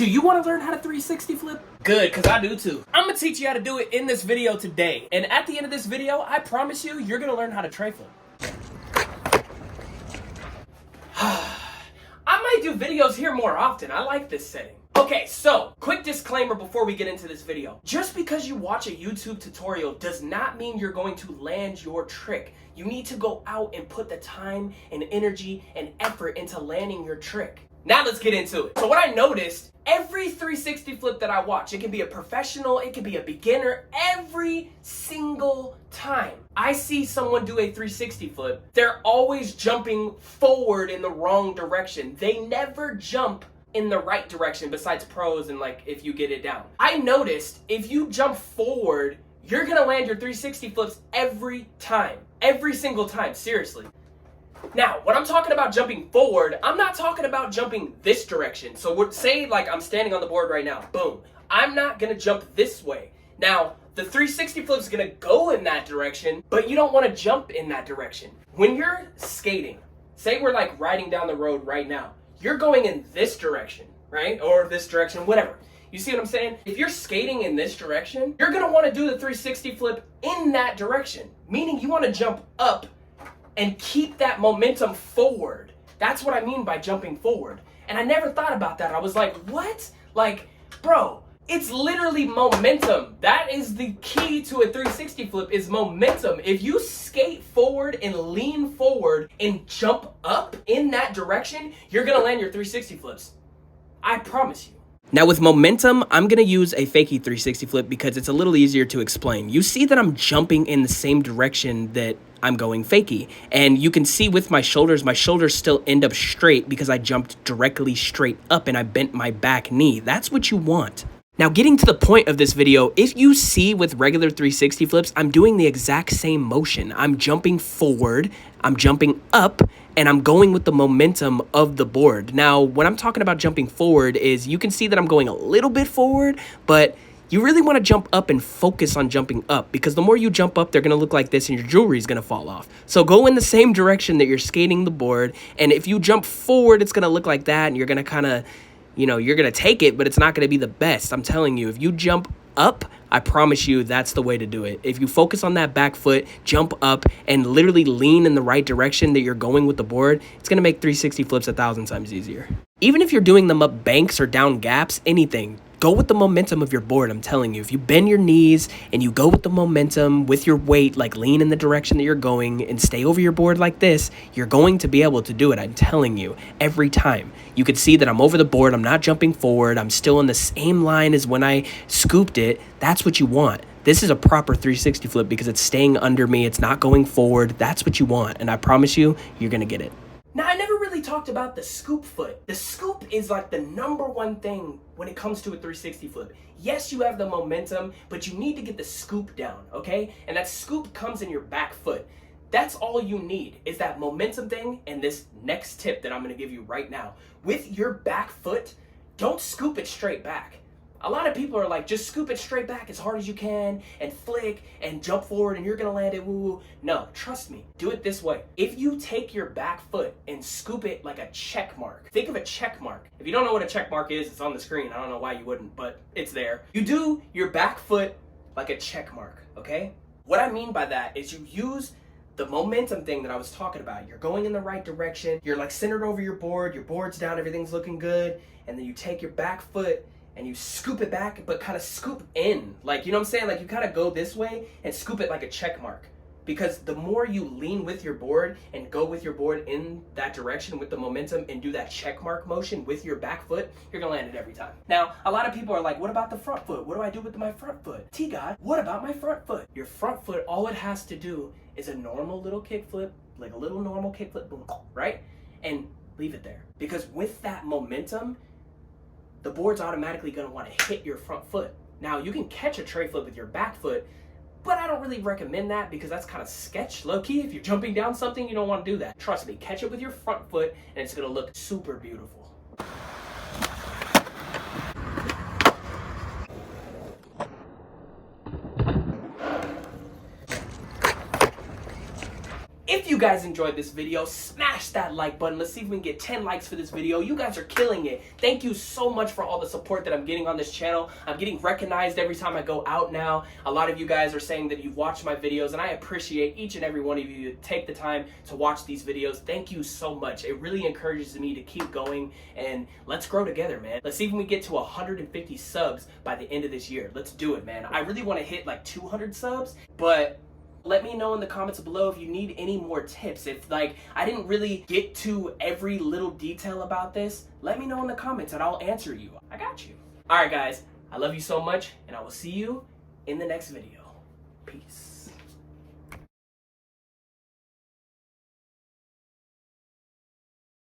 Do you want to learn how to 360 flip? Good, because I do too. I'm going to teach you how to do it in this video today. And at the end of this video, I promise you, you're going to learn how to tray flip. I might do videos here more often. I like this setting. Okay, so quick disclaimer before we get into this video. Just because you watch a YouTube tutorial does not mean you're going to land your trick. You need to go out and put the time and energy and effort into landing your trick. Now let's get into it. So what I noticed, every 360 flip that I watch, it can be a professional, it can be a beginner, every single time I see someone do a 360 flip, they're always jumping forward in the wrong direction. They never jump in the right direction, besides pros and like if you get it down. I noticed if you jump forward, you're gonna land your 360 flips every time. Every single time, seriously. Now, when I'm talking about jumping forward, I'm not talking about jumping this direction. So say like I'm standing on the board right now, boom. I'm not gonna jump this way. Now, the 360 flip is gonna go in that direction, but you don't wanna jump in that direction. When you're skating, say we're like riding down the road right now, you're going in this direction, right? Or this direction, whatever. You see what I'm saying? If you're skating in this direction, you're gonna wanna do the 360 flip in that direction, meaning you wanna jump up and keep that momentum forward. That's what I mean by jumping forward. And I never thought about that. I was like, what? Like, bro, it's literally momentum. That is the key to a 360 flip, is momentum. If you skate forward and lean forward and jump up in that direction, you're gonna land your 360 flips. I promise you. Now with momentum, I'm gonna use a fakie 360 flip because it's a little easier to explain. You see that I'm jumping in the same direction that I'm going fakie. And you can see with my shoulders still end up straight because I jumped directly straight up and I bent my back knee. That's what you want. Now getting to the point of this video, if you see with regular 360 flips, I'm doing the exact same motion. I'm jumping forward, I'm jumping up, and I'm going with the momentum of the board. Now, when I'm talking about jumping forward is you can see that I'm going a little bit forward, but you really want to jump up and focus on jumping up because the more you jump up, they're going to look like this and your jewelry is going to fall off. So go in the same direction that you're skating the board. And if you jump forward, it's going to look like that and you're going to kind of, you're going to take it, but it's not going to be the best. I'm telling you, if you jump up, I promise you that's the way to do it. If you focus on that back foot, jump up, and literally lean in the right direction that you're going with the board, it's going to make 360 flips 1,000 times easier. Even if you're doing them up banks or down gaps, anything, go with the momentum of your board. I'm telling you, if you bend your knees and you go with the momentum with your weight, like lean in the direction that you're going and stay over your board like this, you're going to be able to do it. I'm telling you, every time. You can see that I'm over the board. I'm not jumping forward. I'm still in the same line as when I scooped it. That's what you want. This is a proper 360 flip because it's staying under me. It's not going forward. That's what you want. And I promise you, you're going to get it. Now, I never really talked about the scoop foot. The scoop is like the #1 thing when it comes to a 360 flip. Yes, you have the momentum, but you need to get the scoop down, okay? And that scoop comes in your back foot. That's all you need is that momentum thing and this next tip that I'm gonna give you right now. With your back foot, don't scoop it straight back. A lot of people are like, just scoop it straight back as hard as you can and flick and jump forward and you're gonna land it, woo. No, trust me, do it this way. If you take your back foot and scoop it like a check mark, think of a check mark. If you don't know what a check mark is, it's on the screen. I don't know why you wouldn't, but it's there. You do your back foot like a check mark, okay? What I mean by that is you use the momentum thing that I was talking about. You're going in the right direction. You're like centered over your board's down, everything's looking good. And then you take your back foot and you scoop it back, but kind of scoop in. Like, you know what I'm saying? Like you kind of go this way and scoop it like a check mark. Because the more you lean with your board and go with your board in that direction with the momentum and do that check mark motion with your back foot, you're gonna land it every time. Now, a lot of people are like, what about the front foot? What do I do with my front foot? xTGOD, what about my front foot? Your front foot, all it has to do is a normal little kick flip, like a little normal kick flip, boom, right? And leave it there. Because with that momentum, the board's automatically gonna wanna hit your front foot. Now, you can catch a tray flip with your back foot, but I don't really recommend that because that's kind of sketch, low-key. If you're jumping down something, you don't want to do that. Trust me, catch it with your front foot and it's gonna look super beautiful. If you guys enjoyed this video, smash that like button. Let's see if we can get 10 likes for this video. You guys are killing it. Thank you so much for all the support that I'm getting on this channel. I'm getting recognized every time I go out now. A lot of you guys are saying that you've watched my videos, and I appreciate each and every one of you to take the time to watch these videos. Thank you so much. It really encourages me to keep going, and let's grow together, man. Let's see if we can get to 150 subs by the end of this year. Let's do it, man. I really want to hit like 200 subs, but let me know in the comments below if you need any more tips. If like I didn't really get to every little detail about this, let me know in the comments and I'll answer you. I got you. All right, guys, I love you so much, and I will see you in the next video. Peace.